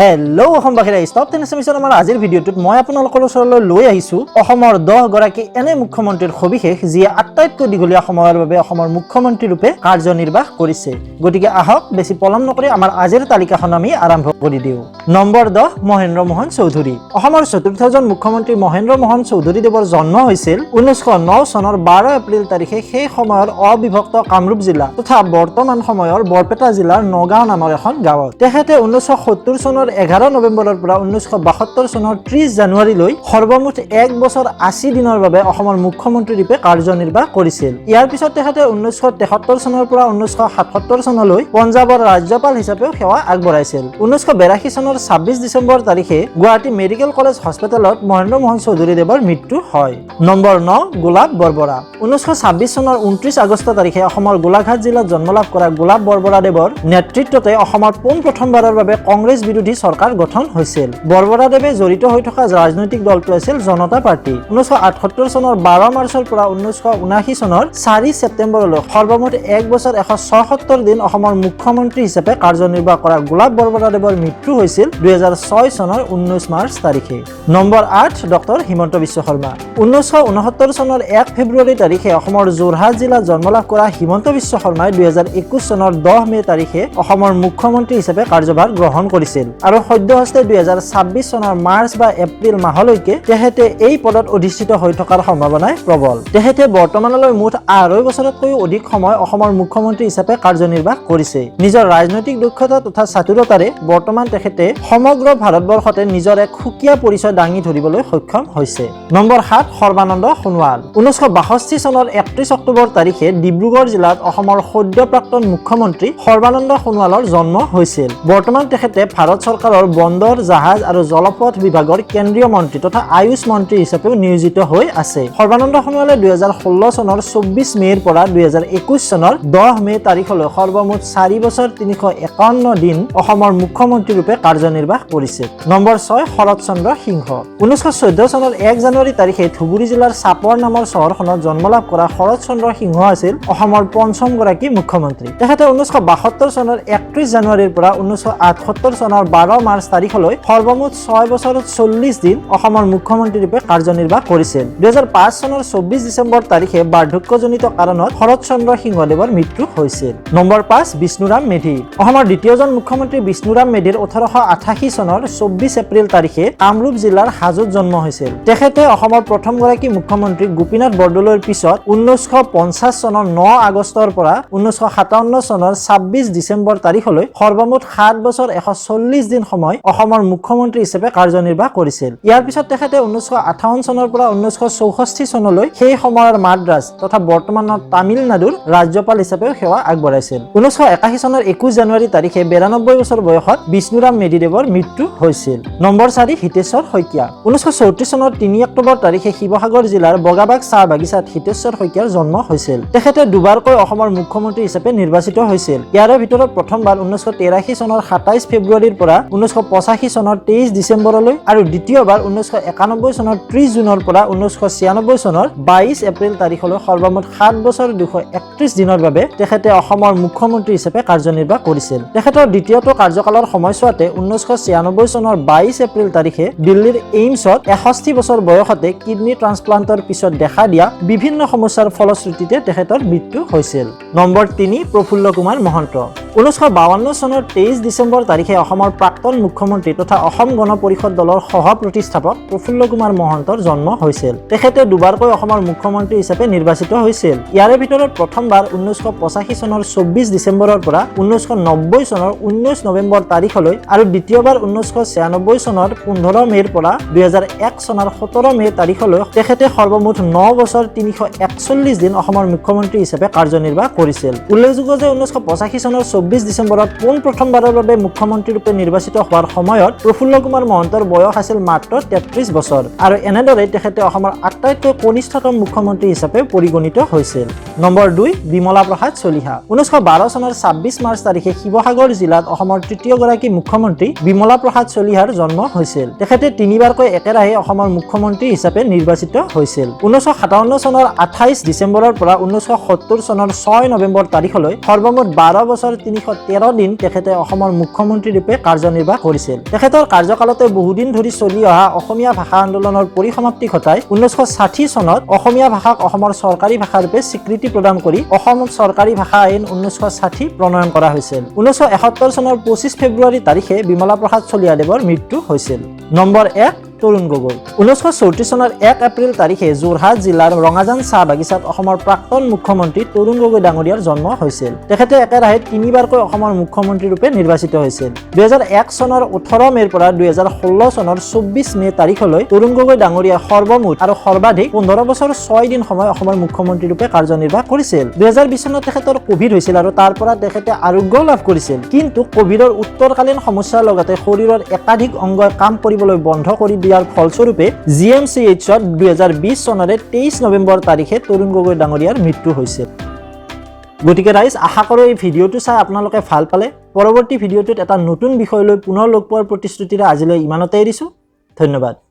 Hello' অসমবাসীৰ stop 10 এছএমিছৰ আমাৰ আজিৰ ভিডিঅ'টোত মই আপোনালোকৰ ওচৰলৈ লৈ আহিছোঁ অসমৰ 10 গৰাকী এনে মুখ্যমন্ত্ৰীৰ সবিশেষ যিয়ে আটাইতকৈ দীঘলীয়া সময়ৰ বাবে অসমৰ মুখ্যমন্ত্ৰী ৰূপে কাৰ্যনিৰ্বাহ কৰিছে। গতিকে আহক বেছি পলম নকৰি আমাৰ আজিৰ তালিকাখন আমি আৰম্ভ কৰি দিওঁ। নম্বৰ 10 মহেন্দ্ৰ মোহন চৌধুৰী। অসমৰ চতুৰ্থজন মুখ্যমন্ত্ৰী মহেন্দ্ৰ মোহন চৌধুৰীদেৱৰ জন্ম হৈছিল 1909 চনৰ 12 এপ্ৰিল তাৰিখে সেই সময়ৰ অবিভক্ত কামৰূপ জিলা তথা বৰ্তমান সময়ৰ বৰপেটা জিলাৰ নগাঁও নামৰ এখন গাঁৱত। তেখেতে 1970 চনৰ 11 নৱেম্বৰৰ পৰা 1972 চনৰ 30 জানুৱাৰীলৈ সৰ্বমুঠ 1 বছৰ 80 দিনৰ বাবে অসমৰ মুখ্যমন্ত্ৰী ৰূপে কাৰ্যনিৰ্বাহ কৰিছিল। ইয়াৰ পিছত তেখেতে 1973 চনৰ পৰা 1977 চনলৈ পঞ্জাৱৰ ৰাজ্যপাল হিচাপেও সেৱা আগবঢ়াইছিল। 1982 চনৰ 26 ডিচেম্বৰ তাৰিখে গুৱাহাটী মেডিকেল কলেজ হস্পিটেলত মহেন্দ্ৰ মোহন চৌধুৰীদেৱৰ মৃত্যু হয়। নম্বৰ 9 গোলাপ বৰবৰা। 1926 চনৰ 29 আগষ্ট তাৰিখে অসমৰ গোলাঘাট জিলাত জন্মলাভ কৰা গোলাপ বৰবৰাদেৱৰ নেতৃত্বতে অসমত পোনপ্ৰথমবাৰৰ বাবে কংগ্ৰেছ বিৰোধী চৰকাৰ গঠন হৈছিল। বৰবৰাদেৱে জড়িত হৈ থকা ৰাজনৈতিক দলটো আছিল জনতা পাৰ্টি। 1978 চনৰ 12 মাৰ্চৰ পৰা 1979 চনৰ 4 ছেপ্টেম্বৰলৈ সৰ্বমুঠ 1 বছৰ 176 দিন অসমৰ মুখ্যমন্ত্ৰী হিচাপে কাৰ্যনিৰ্বাহ কৰা গোলাপ বৰবৰাদেৱৰ মৃত্যু হৈছিল 2006 চনৰ 19 মাৰ্চ তাৰিখে। Number 8 doctor Himanta Biswa Sarma. 1969 চনৰ 1 ফেব্ৰুৱাৰী তাৰিখে অসমৰ যোৰহাট জিলাত জন্মলাভ কৰা হিমন্ত বিশ্ব শৰ্মাই 2021 চনৰ 10 মে তাৰিখে অসমৰ মুখ্যমন্ত্ৰী হিচাপে কাৰ্যভাৰ গ্ৰহণ কৰিছিল আৰু সদ্যহস্তে 2026 চনৰ মাৰ্চ বা এপ্ৰিল মাহলৈকে তেখেতে এই পদত অধিষ্ঠিত হৈ থকাৰ সম্ভাৱনাই প্ৰবল। তেখেতে বৰ্তমানলৈ মুঠ 2.5 বছৰতকৈও অধিক সময় অসমৰ মুখ্যমন্ত্ৰী হিচাপে কাৰ্যনিৰ্বাহ কৰিছে। নিজৰ ৰাজনৈতিক দক্ষতা তথা চাতুৰতাৰে বৰ্তমান তেখেতে সমগ্ৰ ভাৰতবৰ্ষতে নিজৰ এক সুকীয়া পৰিচয় দাঙি ধৰিবলৈ সক্ষম হৈছে। নম্বৰ 7 সৰ্বানন্দ সোণোৱাল। 1962 চনৰ 31 অক্টোবৰ তাৰিখে ডিব্ৰুগড় জিলাত অসমৰ সদ্য প্ৰাক্তন মুখ্যমন্ত্ৰী সৰ্বানন্দ সোণোৱালৰ জন্ম হৈছিল। বৰ্তমান তেখেতে ভাৰত চৰকাৰৰ বন্দৰ জাহাজ আৰু জলপথ বিভাগৰ কেন্দ্ৰীয় মন্ত্ৰী তথা আয়ুষ মন্ত্ৰী হিচাপেও নিয়োজিত হৈ আছে। সৰ্বানন্দ সোণোৱালে 2016 চনৰ 24 মে'ৰ পৰা 2021 চনৰ 10 মে তাৰিখলৈ সৰ্বমুঠ 4 বছৰ 351 দিন অসমৰ মুখ্যমন্ত্ৰী ৰূপে কাৰ্যনিৰ্বাহ কৰিছে। নম্বৰ 6 শৰৎ চন্দ্ৰ সিংহ। 1914 চনৰ 1 জানুৱাৰী তাৰিখে ধুবুৰী জিলাৰ চাপৰ নামৰ চহৰখনত জন্মলাভ কৰা শৰৎ চন্দ্ৰ সিংহ আছিল অসমৰ 5ম গৰাকী মুখ্যমন্ত্ৰী। তেখেতে 1972 চনৰ 31 জানুৱাৰীৰ পৰা 1978 চনৰ 12 মাৰ্চ তাৰিখলৈ সৰ্বমুঠ 6 বছৰ 40 দিন অসমৰ মুখ্যমন্ত্ৰী ৰূপে কাৰ্যনিৰ্বাহ কৰিছিল। 2005 চনৰ 24 ডিচেম্বৰ তাৰিখে বাৰ্ধক্যজনিত কাৰণত শৰৎ চন্দ্ৰ সিংহদেৱৰ মৃত্যু হৈছিল। নম্বৰ 5 বিষ্ণুৰাম মেধি। অসমৰ দ্বিতীয়জন মুখ্যমন্ত্ৰী বিষ্ণুৰাম মেধিৰ 1888 চনৰ 24 এপ্ৰিল তাৰিখে কামৰূপ জিলাৰ হাজোত জন্ম হৈছিল। তেখেতে অসমৰ প্ৰথমগৰাকী মুখ্যমন্ত্ৰী গোপীনাথ বৰদলৈৰ পিছত 1950 চনৰ 9 আগষ্টৰ পৰা 1957 চনৰ 26 ডিচেম্বৰ তাৰিখলৈ সৰ্বমুঠ 7 বছৰ 140 দিন সময় অসমৰ মুখ্যমন্ত্ৰী হিচাপে কাৰ্যনিৰ্বাহ কৰিছিল। ইয়াৰ পিছত তেখেতে 1958 চনৰ পৰা 1964 চনলৈ সেই সময়ৰ মাদ্ৰাজ তথা বৰ্তমানৰ তামিলনাডুৰ ৰাজ্যপাল হিচাপেও সেৱা আগবঢ়াইছিল। 1981 চনৰ 21 জানুৱাৰী তাৰিখে 92 বছৰ বয়সত বিষ্ণুৰাম মেধিদেৱৰ মৃত্যু হৈছিল। নম্বৰ 4 হিতেশ্বৰ শইকীয়া। 1934 চনৰ 3 অক্টোবৰ তাৰিখে শিৱসাগৰ জিলাৰ বগাবাগ চাহ বাগিচাত হিতেশ্বৰ শইকীয়াৰ জন্ম হৈছিল। তেখেতে দুবাৰকৈ অসমৰ মুখ্যমন্ত্ৰী হিচাপে নিৰ্বাচিত হৈছিল। ইয়াৰে ভিতৰত প্ৰথমবাৰ 1983 চনৰ 27 ফেব্ৰুৱাৰীৰ পৰা 1985 চনৰ 23 ডিচেম্বৰলৈ আৰু দ্বিতীয়বাৰ 1991 চনৰ 30 জুনৰ পৰা 1996 চনৰ 22 এপ্ৰিল তাৰিখলৈ সৰ্বমুঠ 7 বছৰ 231 দিনৰ বাবে তেখেতে অসমৰ মুখ্যমন্ত্ৰী হিচাপে কাৰ্যনিৰ্বাহ কৰিছিল। তেখেতৰ দ্বিতীয়টো কাৰ্যকালৰ সময়ছোৱাতে 1996 চনৰ 22 এপ্ৰিল তাৰিখে দিল্লীৰ এইমছত 61 বছৰ বয়সতে কিডনী ট্ৰান্সপ্লান্টৰ পিছত দেখা দিয়া বিভিন্ন সমস্যাৰ ফলশ্ৰুতিতে তেখেতৰ মৃত্যু হৈছিল। নম্বৰ 3 প্ৰফুল্ল কুমাৰ মহন্ত। 1952 চনৰ 23 ডিচেম্বৰ তাৰিখে অসমৰ প্ৰাক্তন মুখ্যমন্ত্ৰী তথা অসম গণ পৰিষদ দলৰ সহ প্ৰতিষ্ঠাপক প্ৰফুল্ল কুমাৰ মহন্তৰ জন্ম হৈছিল। তেখেতে দুবাৰকৈ অসমৰ মুখ্যমন্ত্ৰী হিচাপে নিৰ্বাচিত হৈছিল। ইয়াৰে ভিতৰত প্ৰথমবাৰ 1985 চনৰ 24 ডিচেম্বৰৰ পৰা 1990 চনৰ 19 নৱেম্বৰ তাৰিখলৈ আৰু দ্বিতীয়বাৰ 1996 চনৰ 15 মে'ৰ পৰা 2001 চনৰ 17 মে তাৰিখলৈ তেখেতে সৰ্বমুঠ 9 বছৰ 341 দিন অসমৰ মুখ্যমন্ত্ৰী হিচাপে কাৰ্যনিৰ্বাহ কৰিছিল। উল্লেখযোগ্য যে 1985 চনৰ 24 ডিচেম্বৰত পোনপ্ৰথমবাৰৰ বাবে মুখ্যমন্ত্ৰী ৰূপে নিৰ্বাচিত হোৱাৰ সময়ত প্ৰফুল্ল কুমাৰ মহন্তৰ বয়স আছিল মাত্ৰ 33 বছৰ আৰু এনেদৰে তেখেতে অসমৰ আটাইতকৈ কনিষ্ঠতম মুখ্যমন্ত্ৰী হিচাপে পৰিগণিত হৈছিল। নম্বৰ 2 বিমলা প্ৰসাদ চলিহা। 1912 চনৰ 26 মাৰ্চ তাৰিখে শিৱসাগৰ জিলাত অসমৰ তৃতীয়গৰাকী মুখ্যমন্ত্ৰী মুখ্যমন্ত্ৰী বিমলা প্ৰসাদ চলিহাৰ জন্ম হৈছিল। তেখেতে তিনিবাৰকৈ একেৰাহে অসমৰ মুখ্যমন্ত্ৰী হিচাপে নিৰ্বাচিত হৈছিল। 1957 চনৰ 28 ডিচেম্বৰৰ পৰা 1970 চনৰ 6 নৱেম্বৰ তাৰিখলৈ সৰ্বমুঠ 12 বছৰ 313 দিন তেখেতে অসমৰ মুখ্যমন্ত্ৰী ৰূপে কাৰ্যনিৰ্বাহ কৰিছিল। তেখেতৰ কাৰ্যকালতে বহুদিন ধৰি চলি অহা অসমীয়া ভাষা আন্দোলনৰ পৰিসমাপ্তি ঘটাই 1960 চনত অসমীয়া ভাষাক অসমৰ চৰকাৰী ভাষা ৰূপে স্বীকৃতি প্ৰদান কৰি অসম চৰকাৰী ভাষা আইন 1960 প্ৰণয়ন কৰা হৈছিল। 1971 চনৰ 25 ফেব্ৰুৱাৰী তাৰিখে বিমলা প্ৰসাদ চলিহাদেৱৰ মৃত্যু হৈছিল। নম্বৰ 1 তৰুণ গগৈ। 1934 চনৰ 1 এপ্ৰিল তাৰিখে যোৰহাট জিলাৰ ৰঙাজান চাহ বাগিচাত অসমৰ প্ৰাক্তন মুখ্যমন্ত্ৰী তৰুণ গগৈ ডাঙৰীয়াৰ জন্ম হৈছিল। তেখেতে একেৰাহে তিনিবাৰকৈ অসমৰ মুখ্যমন্ত্ৰী ৰূপে নিৰ্বাচিত হৈছিল। 2001 চনৰ 18 মেৰ পৰা 2016 চনৰ 24 মে তাৰিখলৈ তৰুণ গগৈ ডাঙৰীয়াই সৰ্বমুঠ আৰু সৰ্বাধিক 15 বছৰ 6 দিন সময় অসমৰ মুখ্যমন্ত্ৰী ৰূপে কাৰ্যনিৰ্বাহ কৰিছিল। 2020 চনত তেখেতৰ কোভিড হৈছিল আৰু তাৰ পৰা তেখেতে আৰোগ্য লাভ কৰিছিল। কিন্তু কোভিডৰ উত্তৰকালীন সমস্যাৰ লগতে শৰীৰৰ একাধিক অংগই কাম কৰিবলৈ বন্ধ কৰি ইয়াৰ ফলস্বৰূপে GMCHত 2020 চনৰে 23 নৱেম্বৰ তাৰিখে তৰুণ গগৈ ডাঙৰীয়াৰ মৃত্যু হৈছিল। গতিকে ৰাইজ আশা কৰোঁ এই ভিডিঅ'টো চাই আপোনালোকে ভাল পালে। পৰৱৰ্তী ভিডিঅ'টোত এটা নতুন বিষয় লৈ পুনৰ লগ পোৱাৰ প্ৰতিশ্ৰুতিৰে আজিলৈ ইমানতে এৰিছোঁ। ধন্যবাদ।